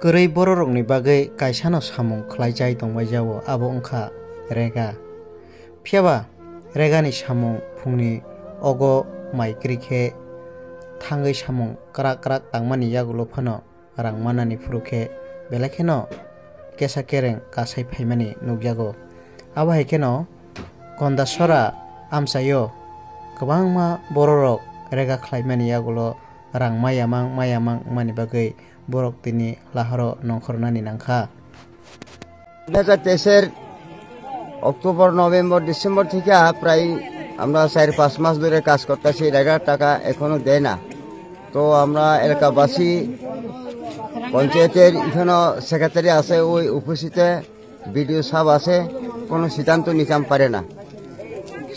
Kerai borok ni bagai kaisano samung khlaijai tongbai jao abo wngkha rega. Phiaba rega ni samung phungni ogo maikri khe thangai samung krak krak tangmani yagulo phano rangmanani phurukhe belai kheno kesa kereng kasai phaimani nukjago. Abo hai kheno kondasora amsayo kwbangma borok rega khlaimani yagulo rang mayamang mani bagai borok tini lahoro nongkhornani nangkha. 2023 October November December থেকে প্রায় আমরা 4-5 মাস ধরে কাজ করতেছি, রেগার টাকা এখনো দেয় না। তো আমরা এলাকাবাসী পঞ্চায়েতের এখানে সেক্রেটারি আছে, ওই উপস্থিতে বিডিও সাহেব আছে, কোনো সিদ্ধান্ত নিতে পারে না।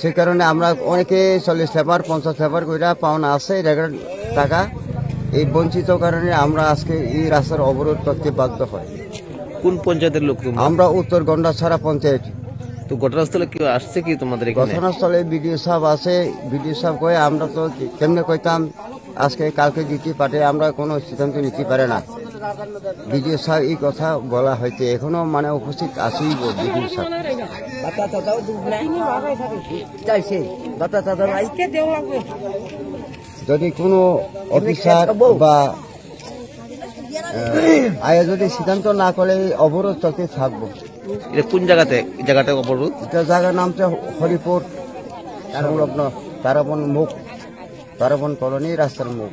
সেই কারণে আমরা অনেকে 40 লেবার 50 লেবার কইরা পাওনা আছে রেগার টাকা, এই বঞ্চিত কারণে আমরা আজকে এই রাস্তার অবরোধ করতে বাধ্য হয়। কোন পঞ্চায়েতের লোক তোমরা? আমরা উত্তর গন্ডাছড়া পঞ্চায়েত। তো ঘটনাস্থলে কি আসছে কি তোমাদের এখানে? ঘটনাস্থলে বিডিও সাহেব আছে, বিডিও সাহেব কয়ে আমরা তো কেমনে কইতাম আজকে কালকে দিতে পারে, আমরা কোনো সিদ্ধান্ত নিতে পারে না। বিডিও সাহেব এই কথা বলা হইতে এখনো মানে উপস্থিত আছেই বিডিও সাহেব। যদি কোনো অফিসার বা আয়া যদি সিদ্ধান্ত না করে অবরোধ চলতে থাকবো। এটা কোন জায়গাটা অবরোধ? এটা জায়গার নামটা হরিপুর সংলগ্ন তারাবন কলোনি রাস্তার মুখ।